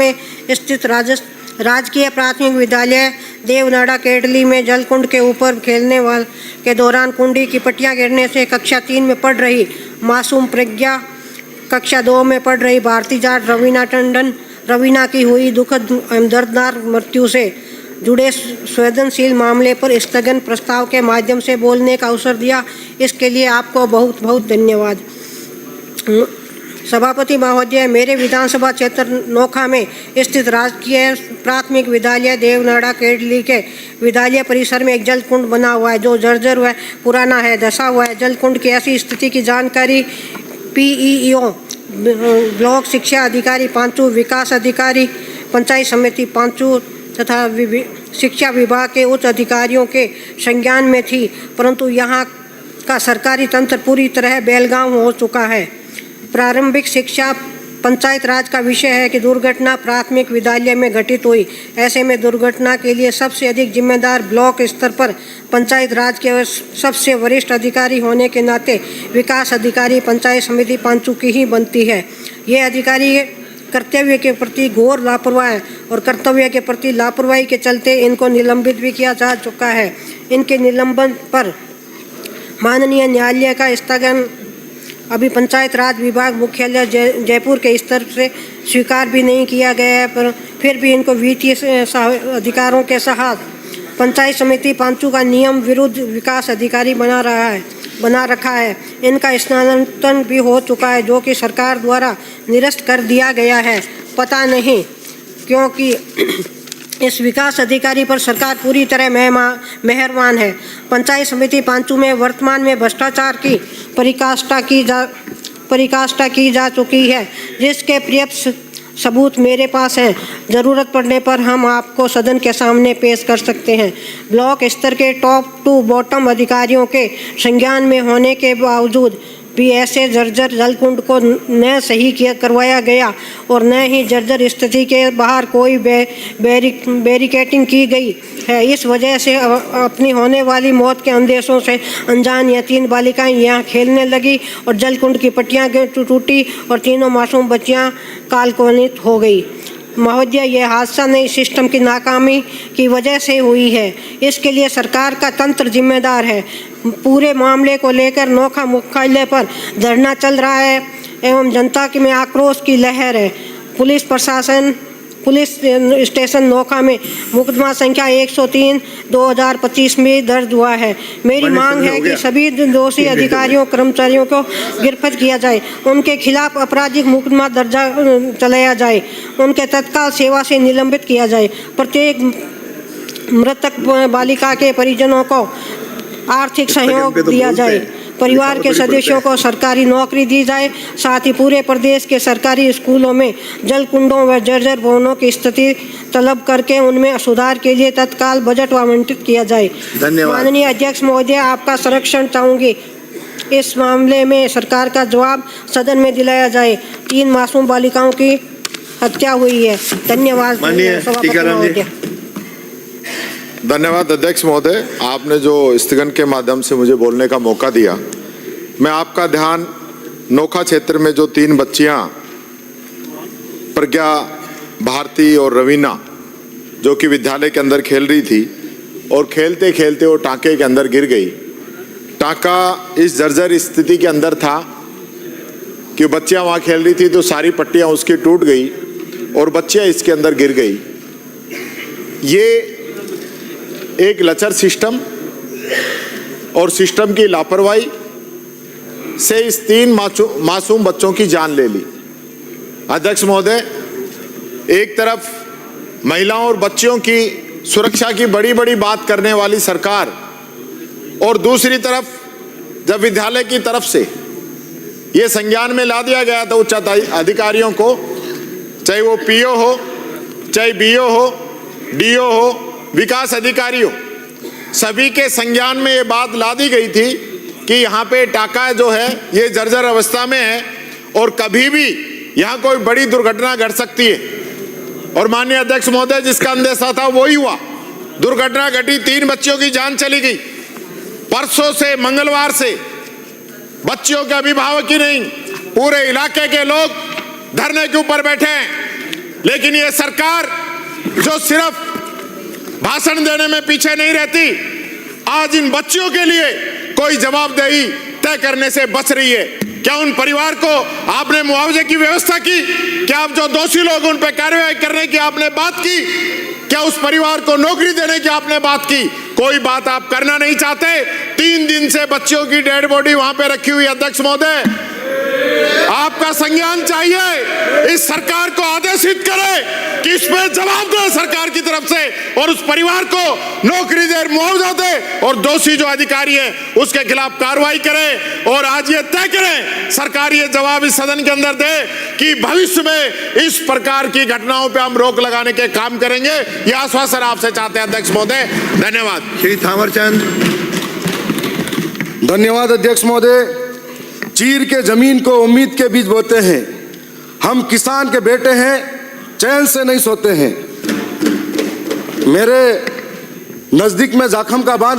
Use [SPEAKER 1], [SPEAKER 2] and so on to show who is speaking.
[SPEAKER 1] में स्थित राजकीय प्राथमिक विद्यालय देवनाड़ा केडली में जलकुंड के ऊपर खेलने के दौरान कुंडी की पट्टियां गिरने से कक्षा 3 में पढ़ रही मासूम प्रज्ञा, कक्षा 2 में पढ़ रही भारती जाट रवीना की हुई दुखद एवं दर्दनाक मृत्यु से जुड़े संवेदनशील मामले पर स्थगन प्रस्ताव के माध्यम से बोलने का अवसर दिया। इसके लिए आपको बहुत बहुत धन्यवाद। सभापति महोदय, मेरे विधानसभा क्षेत्र नोखा में स्थित राजकीय प्राथमिक विद्यालय देवनाड़ा केडली के विद्यालय परिसर में एक जलकुंड बना हुआ है जो जर्जर व पुराना है, धंसा हुआ है। जलकुंड की ऐसी स्थिति की जानकारी पीईओ ब्लॉक शिक्षा अधिकारी पांचू, विकास अधिकारी पंचायत समिति पांचू तथा शिक्षा विभाग के उच्च अधिकारियों के संज्ञान में थी, परंतु यहाँ का सरकारी तंत्र पूरी तरह बेलगाम हो चुका है। प्रारंभिक शिक्षा पंचायत राज का विषय है कि दुर्घटना प्राथमिक विद्यालय में घटित हुई। ऐसे में दुर्घटना के लिए सबसे अधिक जिम्मेदार ब्लॉक स्तर पर पंचायत राज के सबसे वरिष्ठ अधिकारी होने के नाते विकास अधिकारी पंचायत समिति पांचू की ही बनती है। ये अधिकारी कर्तव्य के प्रति घोर लापरवाह है और कर्तव्य के प्रति लापरवाही के चलते इनको निलंबित भी किया जा चुका है। इनके निलंबन पर माननीय न्यायालय का स्थगन अभी पंचायत राज विभाग मुख्यालय जयपुर के स्तर से स्वीकार भी नहीं किया गया है, पर फिर भी इनको वित्तीय अधिकारों के साथ पंचायत समिति पांचू का नियम विरुद्ध विकास अधिकारी बना रखा है। इनका स्थानांतरण भी हो चुका है जो कि सरकार द्वारा निरस्त कर दिया गया है। पता नहीं क्योंकि इस विकास अधिकारी पर सरकार पूरी तरह मेहरबान है। पंचायत समिति पांचू में वर्तमान में भ्रष्टाचार की परिकाष्ठा की जा चुकी है, जिसके पर्याप्त सबूत मेरे पास हैं। ज़रूरत पड़ने पर हम आपको सदन के सामने पेश कर सकते हैं। ब्लॉक स्तर के टॉप टू बॉटम अधिकारियों के संज्ञान में होने के बावजूद भी ऐसे जर्जर जलकुंड को न सही करवाया गया और न ही जर्जर स्थिति के बाहर कोई बैरिकेटिंग की गई है। इस वजह से अपनी होने वाली मौत के अंदेशों से अनजान या 3 बालिकाएं यहाँ खेलने लगी और जलकुंड की पट्टियाँ टूटी और तीनों मासूम बच्चियाँ कालकोलित हो गई। महोदय, यह हादसा नई सिस्टम की नाकामी की वजह से हुई है। इसके लिए सरकार का तंत्र जिम्मेदार है। पूरे मामले को लेकर नोखा मुख्यालय पर धरना चल रहा है एवं जनता में आक्रोश की लहर है। पुलिस स्टेशन नोखा में मुकदमा संख्या 103/2025 में दर्ज हुआ है। मेरी मांग है कि सभी दोषी अधिकारियों कर्मचारियों को गिरफ्तार किया जाए, उनके खिलाफ आपराधिक मुकदमा दर्जा चलाया जाए, उनके तत्काल सेवा से निलंबित किया जाए। प्रत्येक मृतक बालिका के परिजनों को आर्थिक सहयोग दिया जाए, परिवार के सदस्यों को सरकारी नौकरी दी जाए। साथ ही पूरे प्रदेश के सरकारी स्कूलों में जलकुंडों व जर्जर भवनों की स्थिति तलब करके उनमें सुधार के लिए तत्काल बजट आवंटित किया जाए। माननीय अध्यक्ष महोदय, आपका संरक्षण चाहूँगी। इस मामले में सरकार का जवाब सदन में दिलाया जाए। 3 मासूम बालिकाओं की हत्या हुई है। धन्यवाद महोदय।
[SPEAKER 2] धन्यवाद अध्यक्ष महोदय, आपने जो स्थगन के माध्यम से मुझे बोलने का मौका दिया। मैं आपका ध्यान नोखा क्षेत्र में जो 3 बच्चियां प्रज्ञा, भारती और रवीना जो कि विद्यालय के अंदर खेल रही थी और खेलते खेलते वो टांके के अंदर गिर गई। टांका इस जर्जर स्थिति के अंदर था कि बच्चियां वहाँ खेल रही थी तो सारी पट्टियां उसकी टूट गई और बच्चियां इसके अंदर गिर गई। ये एक लचर सिस्टम और सिस्टम की लापरवाही से इस 3 मासूम बच्चों की जान ले ली। अध्यक्ष महोदय, एक तरफ महिलाओं और बच्चियों की सुरक्षा की बड़ी बड़ी बात करने वाली सरकार और दूसरी तरफ जब विद्यालय की तरफ से ये संज्ञान में ला दिया गया था उच्च अधिकारियों को, चाहे वो पीओ हो, चाहे बीओ हो, डीओ हो, विकास अधिकारी हो, सभी के संज्ञान में ये बात ला दी गई थी कि यहाँ पे टाका जो है ये जर्जर अवस्था में है और कभी भी यहाँ कोई बड़ी दुर्घटना घट सकती है। और माननीय अध्यक्ष महोदय, जिसका अंदेशा था वही हुआ। दुर्घटना घटी, 3 बच्चियों की जान चली गई। परसों से, मंगलवार से बच्चियों के अभिभावक ही नहीं, पूरे इलाके के लोग धरने के ऊपर बैठे हैं। लेकिन ये सरकार जो सिर्फ भाषण देने में पीछे नहीं रहती, आज इन बच्चियों के लिए कोई जवाबदेही तय करने से बच रही है। क्या उन परिवार को आपने मुआवजे की व्यवस्था की? क्या आप जो दोषी लोग उन पर कार्रवाई करने की आपने बात की? क्या उस परिवार को नौकरी देने की आपने बात की? कोई बात आप करना नहीं चाहते। 3 दिन से बच्चियों की डेड बॉडी वहां पे रखी हुई। अध्यक्ष महोदय, आपका संज्ञान चाहिए। इस सरकार को आदेशित करे कि इस पे जवाब दे सरकार की तरफ से, और उस परिवार को नौकरी दे, मुआवजा दे, और दोषी जो अधिकारी है उसके खिलाफ कार्रवाई करे। और आज ये तय करें, सरकार ये जवाब इस सदन के अंदर दे कि भविष्य में इस प्रकार की घटनाओं पे हम रोक लगाने के काम करेंगे। यह आश्वासन आपसे चाहते हैं अध्यक्ष महोदय। धन्यवाद।
[SPEAKER 3] श्री थावरचंद।
[SPEAKER 4] धन्यवाद अध्यक्ष महोदय। चीर के जमीन को उम्मीद के बीज बोते हैं। हम किसान के बेटे हैं, चैन से नहीं सोते हैं। मेरे नजदीक में जाखम का बांध